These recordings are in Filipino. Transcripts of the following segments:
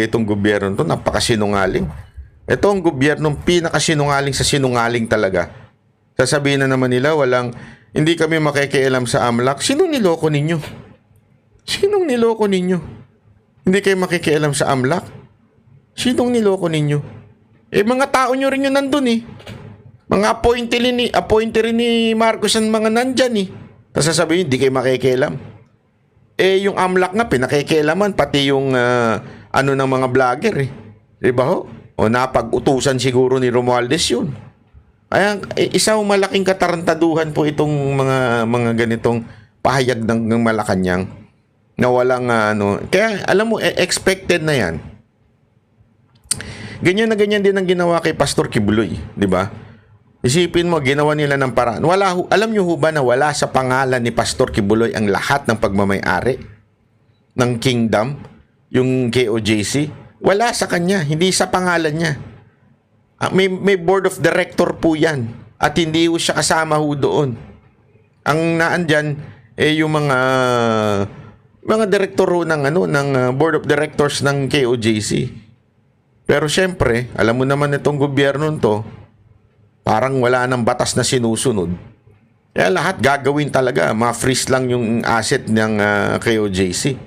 itong gobyerno to, napakasinungaling. Ito ang gobyernong pinakasinungaling sa sinungaling talaga. Sasabihin na naman nila, hindi kami makikialam sa AMLAC. Sinong niloko ninyo? Sinong niloko ninyo? Hindi kayo makikialam sa AMLAC? Sinong niloko ninyo? Mga tao nyo rin yun nandun eh. Mga appointee rin ni Marcos ang mga nandyan eh. Tapos sasabihin, hindi kayo makikialam. Yung AMLAC nga, pinakikialaman, pati yung ng mga vlogger eh. Diba ho? O napag-utusan siguro ni Romualdez yun. Kaya isang malaking katarantaduhan po itong mga ganitong pahayag ng Malacanang na walang Kaya alam mo, expected na yan. Ganyan na ganyan din ang ginawa kay Pastor Kibuloy, di ba? Isipin mo, ginawa nila ng paraan. Alam nyo ho ba na wala sa pangalan ni Pastor Kibuloy ang lahat ng pagmamay-ari ng Kingdom, yung KOJC? Wala sa kanya, hindi sa pangalan niya. May board of director po yan at hindi ho siya kasama ho doon. Ang naandyan yung mga direktor ho ng board of directors ng KOJC. Pero syempre, alam mo naman itong gobyerno to, parang wala nang batas na sinusunod. Kaya lahat gagawin talaga, ma-freeze lang yung asset ng KOJC.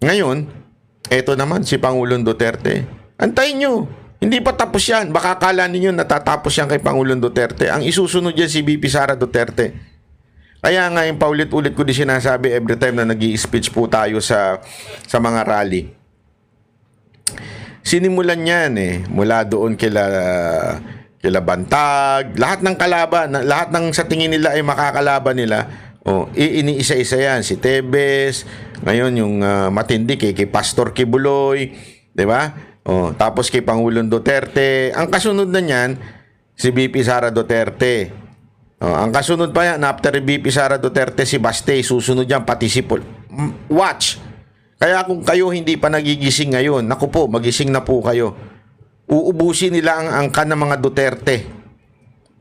Ngayon, eto naman si Pangulong Duterte. Antayin nyo, hindi pa tapos yan. Baka akala ninyo natatapos yan kay Pangulong Duterte. Ang isusunod yan si VP Sara Duterte. Kaya nga yung paulit-ulit ko din sinasabi every time na nag-i-speech po tayo sa mga rally. Sinimulan yan mula doon kila Bantag, lahat ng kalaban, lahat ng sa tingin nila ay makakalaban nila. Iniisa-isa yan, si Tebes, ngayon yung matindi kay Pastor Kibuloy, 'di ba? Tapos kay Pangulong Duterte. Ang kasunod na niyan si VP Sara Duterte. Ang kasunod pa yan after VP Sara Duterte si Bastey, susunod yan pati si Watch. Kaya kung kayo hindi pa nagigising ngayon, naku po, magising na po kayo. Uubusin nila ang angkan ng mga Duterte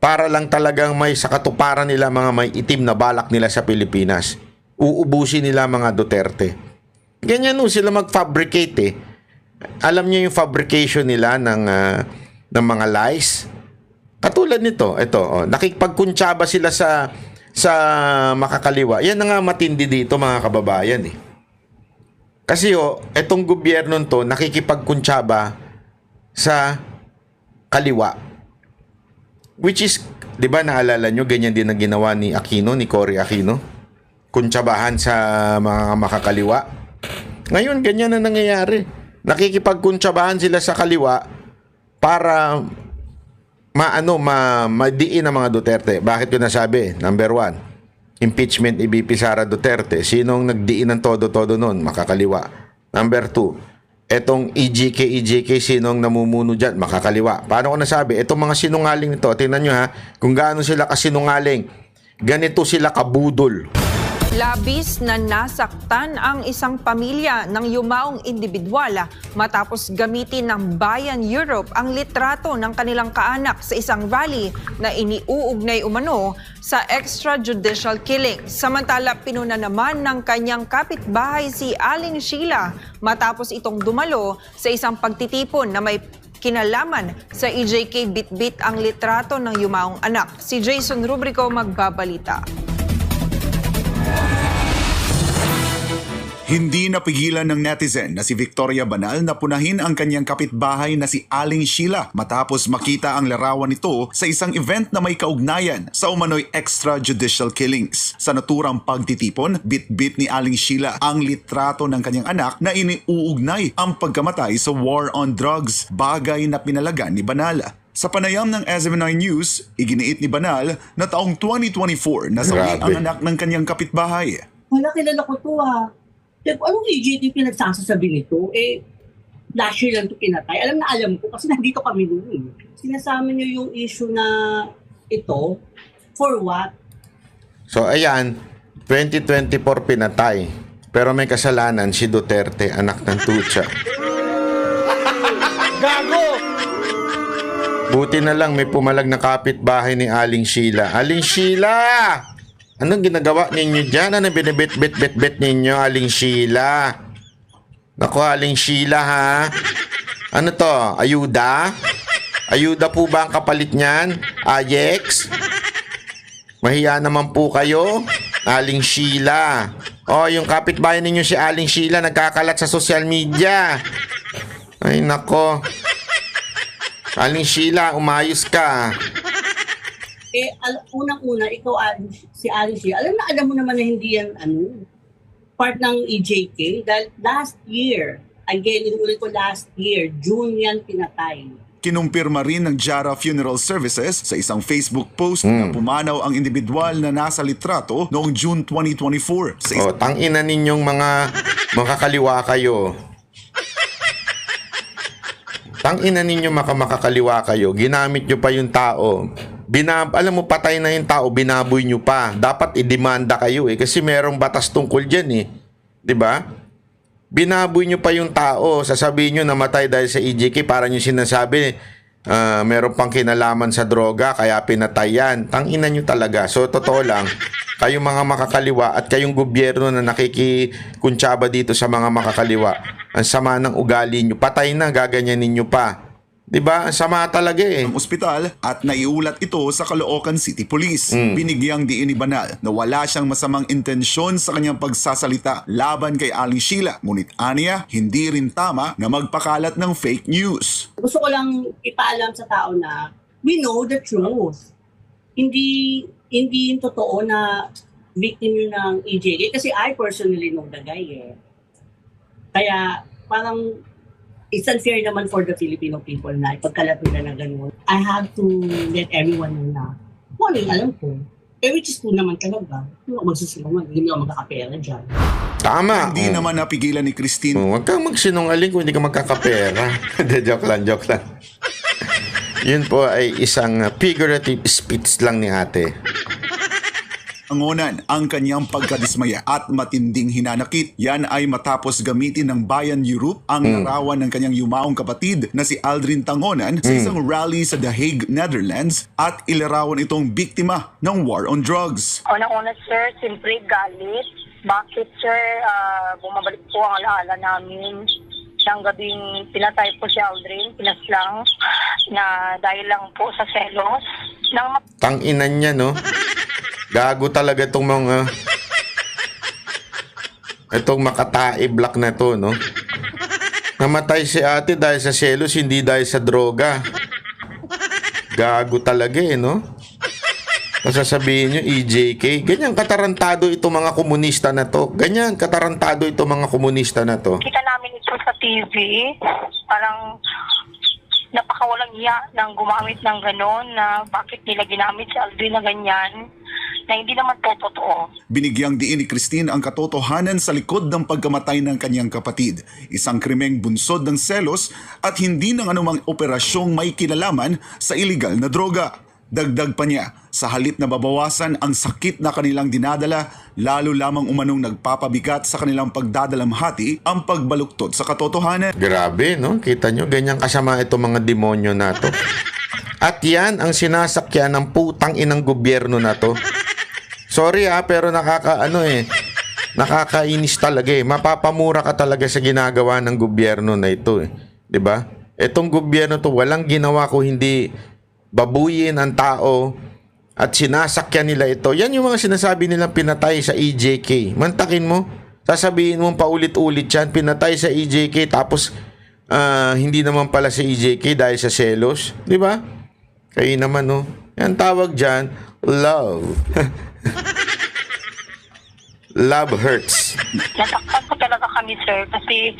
para lang talagang may sakatuparan nila mga may itim na balak nila sa Pilipinas. Uubusin nila mga Duterte. Ganyan sila mag-fabricate Alam niyo yung fabrication nila ng mga lies? Katulad nito, nakikipagkuntsaba sila sa makakaliwa. Yan na nga matindi dito mga kababayan Kasi etong gobyerno to nakikipagkuntsaba sa kaliwa. Which is, di ba naalala nyo, ganyan din ang ginawa ni Cory Aquino? Kuntsabahan sa mga makakaliwa. Ngayon, ganyan na nangyayari. Nakikipagkuntsabahan sila sa kaliwa para madiin ang mga Duterte. Bakit ko nasabi? Number 1, impeachment ni VP Sara Duterte. Sinong nagdiin ng todo-todo nun? Makakaliwa. Number 2, etong EJK, sinong namumuno dyan? Makakaliwa. Paano ko nasabi? Etong mga sinungaling nito, tingnan nyo kung gaano sila kasinungaling. Ganito sila kabudol. Labis na nasaktan ang isang pamilya ng yumaong individual matapos gamitin ng Bayan Europe ang litrato ng kanilang kaanak sa isang rally na iniuugnay umano sa extrajudicial killing. Samantala, pinuna naman ng kanyang kapitbahay si Aling Sheila matapos itong dumalo sa isang pagtitipon na may kinalaman sa EJK bitbit ang litrato ng yumaong anak. Si Jason Rubrico magbabalita. Hindi napigilan ng netizen na si Victoria Banal na punahin ang kanyang kapitbahay na si Aling Sheila matapos makita ang larawan nito sa isang event na may kaugnayan sa umano'y extrajudicial killings. Sa naturang pagtitipon, bit-bit ni Aling Sheila ang litrato ng kanyang anak na iniuugnay ang pagkamatay sa war on drugs, bagay na pinalagan ni Banal. Sa panayam ng SM9 News, iginiit ni Banal na taong 2024 nasawi ang anak ng kanyang kapitbahay. Wala, kilala ko to anong EJT pinagsasasabi nito? Last year lang ito pinatay. Alam ko kasi nandito kami noon. Sinasama niyo yung issue na ito, for what? So ayan, 2024 pinatay. Pero may kasalanan si Duterte, anak ng Tucha. Gago! Buti na lang may pumalag na kapitbahay ni Aling Sheila. Aling Sheila! Anong ginagawa ninyo dyan? Ano binibit-bit-bit-bit ninyo, Aling Sheila? Naku, Aling Sheila ha. Ano to? Ayuda? Ayuda po ba ang kapalit niyan? Ayex? Mahiya naman po kayo. Aling Sheila. Oh, yung kapitbahay ninyo si Aling Sheila nagkakalat sa social media. Ay nako. Aling Sheila, umayos ka. Unang-una, ikaw, si Alice, alam mo naman na hindi yan, part ng EJK. Dahil last year, again, inulit ko last year, June yan pinatay. Kinumpirma rin ng Jara Funeral Services sa isang Facebook post na pumanaw ang individual na nasa litrato noong June 2024. Sa Tangina ninyong mga makakaliwa kayo. Tangina ninyo makakaliwa kayo. Ginamit nyo pa yung tao. Alam mo, patay na yung tao, binaboy nyo pa. Dapat idemanda kayo kasi merong batas tungkol dyan 'Di ba? Binaboy nyo pa yung tao. Sasabihin nyo namatay dahil sa EJK. Para nyo sinasabi, meron pang kinalaman sa droga kaya pinatay yan. Tangina nyo talaga. So, totoo lang, kayong mga makakaliwa at kayong gobyerno na nakikikuntsaba dito sa mga makakaliwa, ang sama ng ugali nyo. Patay na, gaganyanin nyo pa. Diba? Ang sama talaga ospital at naiulat ito sa Caloocan City Police. Binigyang diin ni Banal na wala siyang masamang intensyon sa kanyang pagsasalita laban kay Aling Sheila. Ngunit aniya, hindi rin tama na magpakalat ng fake news. Gusto ko lang ipaalam sa tao na we know the truth. Hindi yung totoo na victim yun ng EJK kasi I personally know the guy Kaya parang it's unfair naman for the Filipino people na ipagkalat nila na gano'n. I have to let everyone know na kung ano yung alam ko. Which is true naman talaga. Hindi ako magsusulungan. Hindi ako magkakapera dyan. Tama. Hindi naman napigilan ni Christine. Huwag kang magsinungaling kung hindi ka magkakapera. joke lang. Yun po ay isang figurative speech lang ni ate. Angonan ang kanyang pagkadismaya at matinding hinanakit. Yan ay matapos gamitin ng Bayan Europe ang larawan ng kanyang yumaong kapatid na si Aldrin Tangonan sa isang rally sa The Hague, Netherlands at ilarawan itong biktima ng war on drugs. Una-una sir, siyempre galit. Bakit sir, bumabalik po ang alaala namin. Siyang gabing pinatay po si Aldrin, pinaslang na dahil lang po sa selos. Tanginan niya, no? Gago talaga itong mga itong Makatae black na to, no? Namatay si ate dahil sa selos, hindi dahil sa droga. Gago talaga no? Sasabihin nyo, EJK, ganyan katarantado itong mga komunista na to. Ganyan katarantado itong mga komunista na to. Kita namin ito sa TV, parang napakawalang iya nang gumamit ng gano'n na bakit nila ginamit si Aldrin na ganyan. Na hindi naman po totoo. Binigyang diin ni Christine ang katotohanan sa likod ng pagkamatay ng kanyang kapatid. Isang krimeng bunsod ng selos at hindi ng anumang operasyong may kinalaman sa iligal na droga. Dagdag pa niya, sa halip na babawasan ang sakit na kanilang dinadala, lalo lamang umanong nagpapabigat sa kanilang pagdadalamhati ang pagbaluktot sa katotohanan. Grabe, no? Kita nyo, ganyan kasama itong mga demonyo na to. At yan ang sinasakyan ng putang inang gobyerno na to. Sorry pero nakakainis talaga Mapapamura ka talaga sa ginagawa ng gobyerno na ito 'Di ba? Itong gobyerno to walang ginawa ko hindi babuyin ang tao at sinasakyan nila ito. Yan yung mga sinasabi nilang pinatay sa EJK. Mantakin mo, sasabihin mo paulit-ulit yan, pinatay sa EJK tapos hindi naman pala sa EJK dahil sa selos. 'Di ba? Kaya naman yan tawag dyan, love. Love hurts. Nasaktan po talaga kami sir kasi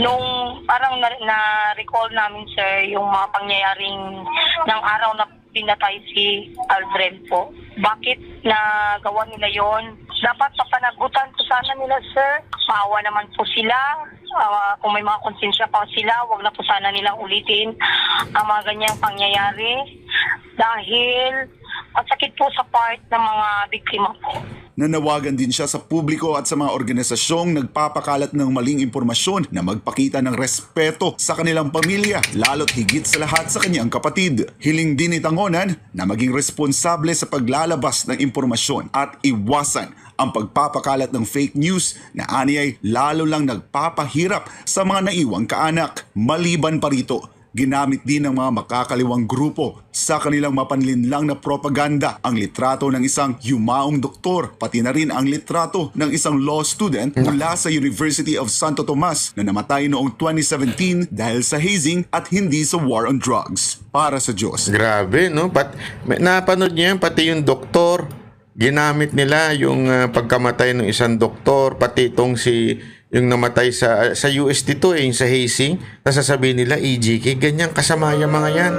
nung parang na-recall namin sir yung mga pangyayaring ng araw na pinatay si Aldrin po. Bakit nagawa nila yon? Dapat papanagutan po sana nila sir. Maawa naman po sila. Kung may mga konsensya pa sila, wag na po sana nilang ulitin ang mga ganyang pangyayari dahil ang sakit po sa part ng mga biktima po. Nanawagan din siya sa publiko at sa mga organisasyong nagpapakalat ng maling impormasyon na magpakita ng respeto sa kanilang pamilya, lalo't higit sa lahat sa kanyang kapatid. Hiling din ni Tangonan na maging responsable sa paglalabas ng impormasyon at iwasan ang pagpapakalat ng fake news na aniyay lalo lang nagpapahirap sa mga naiwang kaanak. Maliban pa rito, ginamit din ng mga makakaliwang grupo sa kanilang mapanlinlang na propaganda ang litrato ng isang yumaong doktor, pati na rin ang litrato ng isang law student mula sa University of Santo Tomas na namatay noong 2017 dahil sa hazing at hindi sa war on drugs. Para sa Diyos. Grabe, no? Napanood niyo yan, pati yung doktor, ginamit nila yung pagkamatay ng isang doktor, pati itong yung namatay sa UST to, yung sa hazing, nasasabihin nila EJK, ganyan kasama yung mga yan.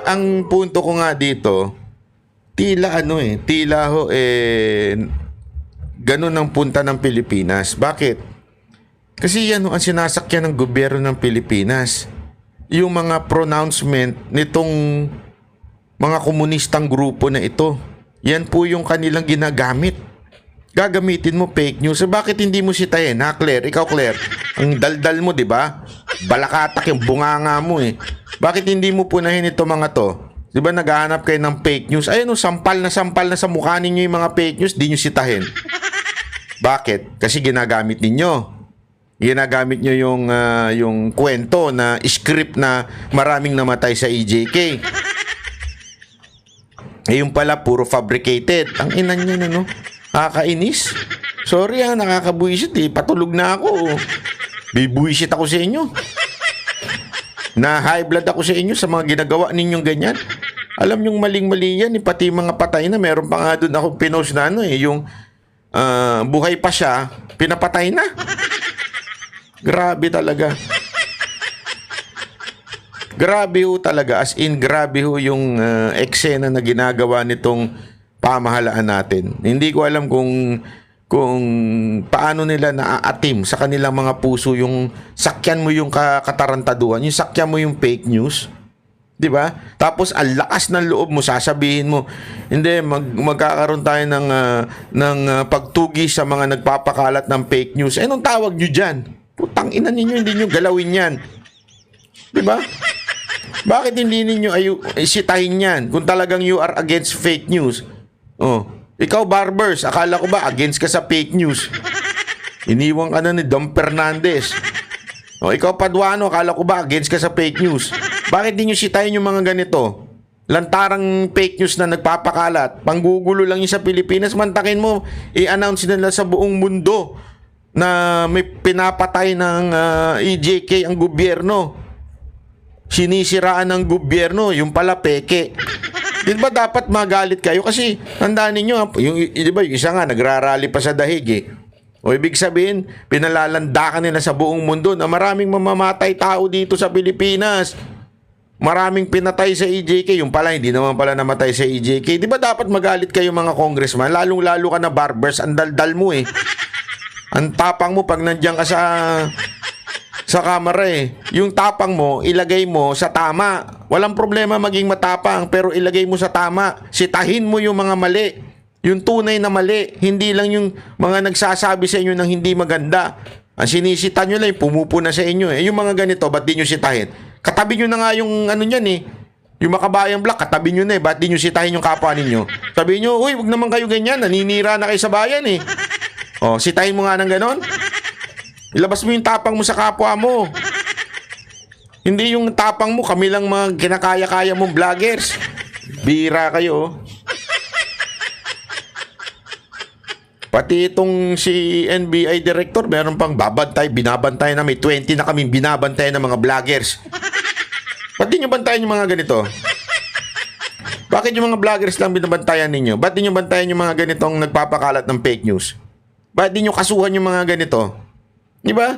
Ang punto ko nga dito, tila ganun ang punta ng Pilipinas. Bakit? Kasi yan ang sinasakyan ng gobyerno ng Pilipinas. Yung mga pronouncement nitong mga komunistang grupo na ito. Yan po yung kanilang ginagamit. Gagamitin mo fake news. Bakit hindi mo sitahin, ha, Claire? Ikaw, Claire, ang daldal mo, di ba? Balakatak yung bunganga mo, eh. Bakit hindi mo punahin ito mga to? Di ba naghahanap kayo ng fake news? Ayun, sampal na sa mukha ninyo yung mga fake news, di nyo sitahin. Bakit? Kasi ginagamit ninyo. Ginagamit nyo yung kwento na script na maraming namatay sa EJK. Yung pala, puro fabricated. Ang inan nyo na, no? Nakakainis. Sorry nakakabuisit eh. Patulog na ako. Bibuisit ako sa inyo. Na high blood ako sa inyo sa mga ginagawa ninyong ganyan. Alam nyong maling-mali yan. Pati mga patay na. Meron pa nga doon ako pinost na yung buhay pa siya, pinapatay na. Grabe talaga. Grabe ho talaga. As in, grabe ho yung eksena na ginagawa nitong pamahalaan natin. Hindi ko alam kung paano nila naaatim sa kanilang mga puso yung sakyan mo yung katarantaduhan, yung sakyan mo yung fake news. 'Di ba? Tapos ang lakas ng loob mo, sasabihin mo, hindi magkakaroon tayo ng pagtugi sa mga nagpapakalat ng fake news. Anong tawag niyo diyan? Putang ina ninyo, hindi niyo galawin 'yan. 'Di ba? Bakit hindi ninyo isitahin 'yan kung talagang you are against fake news? Oh, ikaw Barbers, akala ko ba against ka sa fake news? Iniwan ka na ni Dom Fernandez. Oh, ikaw Paduano, akala ko ba against ka sa fake news? Bakit di nyo sitayin yung mga ganito? Lantarang fake news na nagpapakalat, panggugulo lang yun sa Pilipinas. Mantakin mo, i-announce nila sa buong mundo na may pinapatay ng EJK ang gobyerno. Sinisiraan ng gobyerno, yung pala peke. Di ba dapat magalit kayo? Kasi tandaan ninyo, di ba, yung isa nga nagrarally pa sa dahig eh. O ibig sabihin, pinalalandakan nila sa buong mundo na maraming mamamatay tao dito sa Pilipinas. Maraming pinatay sa EJK. Yung pala, hindi naman pala namatay sa EJK. Di ba dapat magalit kayo mga congressman? Lalong-lalo ka na Barbers, ang daldal mo eh. Ang tapang mo pag nandiyan ka sa kamera eh. Yung tapang mo, ilagay mo sa tama. Walang problema maging matapang, pero ilagay mo sa tama. Sitahin mo yung mga mali. Yung tunay na mali. Hindi lang yung mga nagsasabi sa inyo ng hindi maganda. Ang sinisita nyo lang, pumupuna sa inyo eh. Yung mga ganito, ba't di nyo sitahin? Katabi nyo na nga yung ano nyan eh. Yung Makabayan Black, katabi nyo na eh. Ba't di nyo sitahin yung kapwa ninyo? Sabi nyo, uy, wag naman kayo ganyan. Naninira na kayo sa bayan eh. O, sitahin mo nga ng ganon. Ilabas mo yung tapang mo sa kapwa mo. Hindi yung tapang mo, kami lang mga kinakaya-kaya mong vloggers. Bira kayo. Pati itong si NBI director, meron pang binabantay na may 20 na kaming binabantay ng mga vloggers. Ba't di nyo bantayan yung mga ganito? Bakit yung mga vloggers lang binabantayan ninyo? Ba't di nyo bantayan yung mga ganitong nagpapakalat ng fake news? Ba't di nyo kasuhan yung mga ganito? Di ba?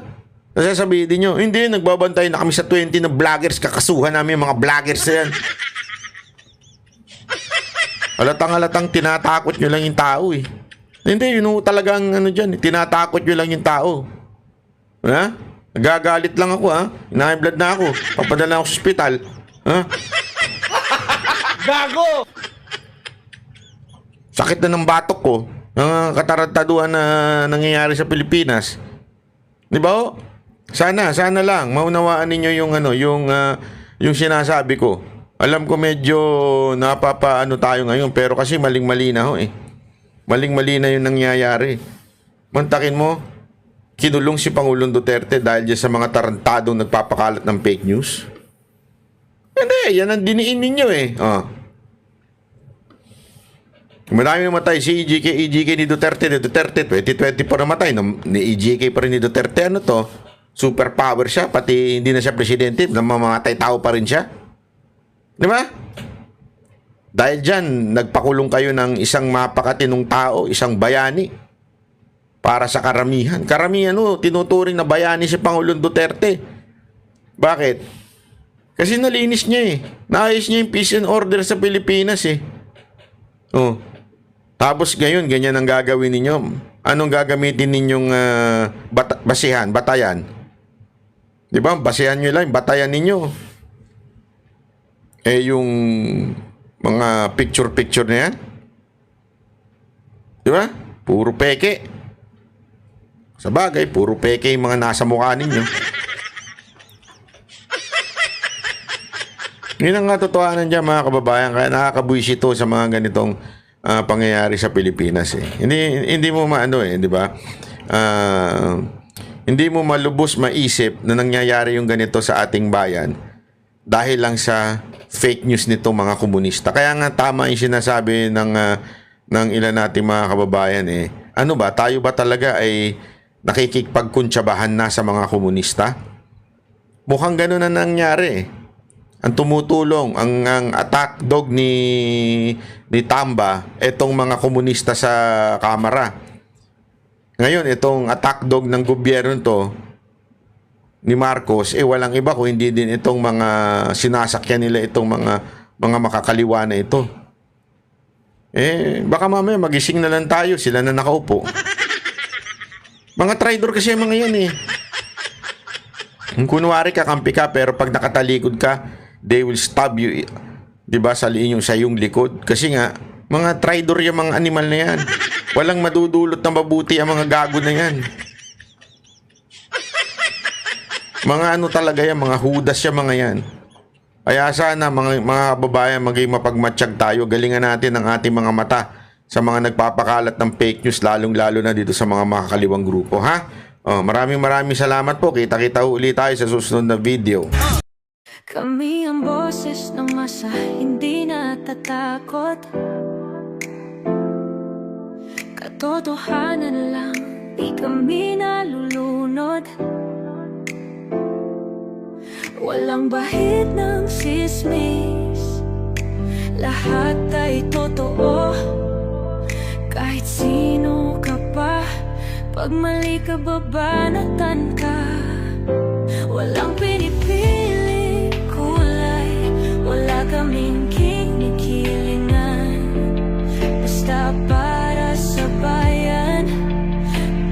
Nasasabihin din nyo, hindi, nagbabantay na kami sa 20 na vloggers, kakasuhan namin yung mga vloggers na yan. Halatang tinatakot nyo lang yung tao eh. Hindi, yun talagang ano dyan, tinatakot nyo lang yung tao. Ha? Nagagalit lang ako ha. High blood na ako. Papadala ako sa ospital. Ha? Gago! Sakit na ng batok ko. Ang katarantaduhan na nangyayari sa Pilipinas. Di ba ho? Sana lang maunawaan ninyo yung sinasabi ko. Alam ko medyo napapaano tayo ngayon, pero kasi maling-mali na ho eh. Maling-mali na yung nangyayari. Mantakin mo, kinulong si Pangulong Duterte dahil dyan sa mga tarantadong nagpapakalat ng fake news. Hindi, yan ang diniin ninyo eh. Marami namatay si EJK ni Duterte. 2020 pa namatay. Ni EJK pa rin ni Duterte. Ano to? Superpower siya. Pati hindi na siya presidente. Namamatay tao pa rin siya. Di ba? Dahil dyan, nagpakulong kayo ng isang mapakatinong tao, isang bayani. Para sa karamihan. Karamihan tinuturing na bayani si Pangulong Duterte. Bakit? Kasi nalinis niya eh. Naayos niya yung peace and order sa Pilipinas eh. Tapos ngayon, ganyan ang gagawin ninyo. Anong gagamitin ninyong batayan? Di ba? Basihan nyo lang, batayan ninyo. Yung mga picture-picture na yan. Di ba? Puro peke. Sa bagay, puro peke yung mga nasa mukha ninyo. Yun ang katotohanan dyan, mga kababayan. Kaya nakakabuisit ito sa mga ganitong pangyayari sa Pilipinas eh. Hindi mo di ba? Hindi mo malubos maisip na nangyayari yung ganito sa ating bayan dahil lang sa fake news nito mga komunista. Kaya nga tama yung sinasabi ng ilan nating mga kababayan eh. Ano ba? Tayo ba talaga ay nakikipagkuntsabahan na sa mga komunista? Mukhang gano'n na nangyari eh. Ang tumutulong, ang attack dog ni Tamba, itong mga komunista sa Kamara. Ngayon, itong attack dog ng gobyerno to, ni Marcos, walang iba kung hindi din itong mga sinasakyan nila itong mga makakaliwa na ito. Baka mamaya magising na lang tayo, sila na nakaupo. Mga traidor kasi yung mga yan eh. Kung kunwari kakampi ka, pero pag nakatalikod ka, they will stab you, diba, sa iyong likod. Kasi nga, mga traidor yung mga animal na yan. Walang madudulot na mabuti ang mga gago na yan. Mga talaga yan, mga hudas yung mga yan. Kaya sana, mga babayan, maging mapagmatsyag tayo. Galingan natin ang ating mga mata sa mga nagpapakalat ng fake news, lalong-lalo na dito sa mga makakaliwang grupo, ha? Maraming salamat po. Kita-kita ulit tayo sa susunod na video. Kami ang boses ng masa, hindi natatakot. Katotohanan lang, di kami nalulunod. Walang bahid ng sismis, lahat ay totoo. Kahit sino ka pa, pag mali ka babanatan ka. Walang pinipili kulay, wala kaming kinikilingan. Basta para sa bayan,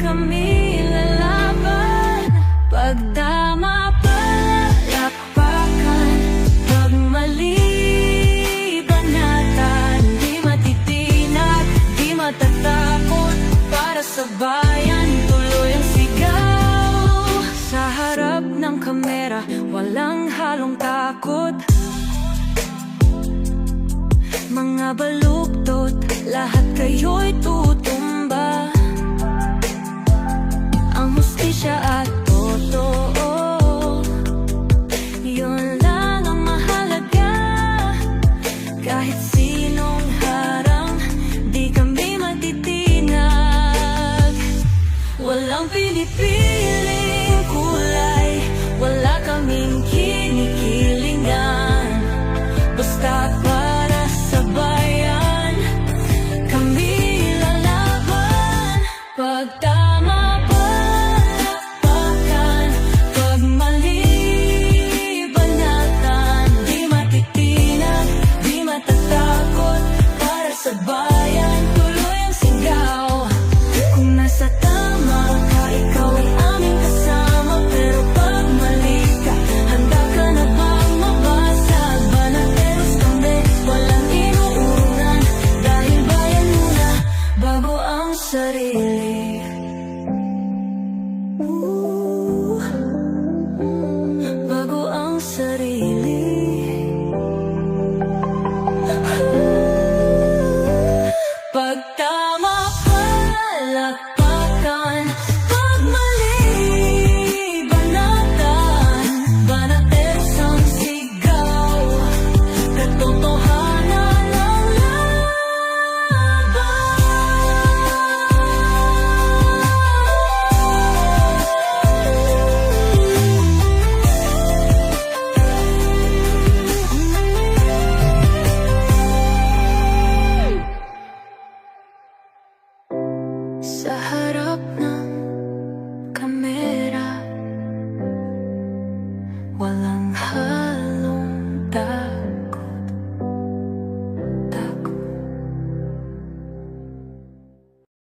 kami lalaban. Pagdama palakpakan, pag mali banatan. Di matitinag, di matatakot, para sa bayan tuloy ang sigaw. Sa harap ng kamera, walang halong takot. Mga baluktot, lahat kayo'y tutumba. Ang hustisya at totoo, yun lang ang mahalaga. Kahit sinong harang, di kami matitinag. Walang pinipiling kulay, wala kaming kinikilingan. Basta para sa bayan, kami lalaban. mo.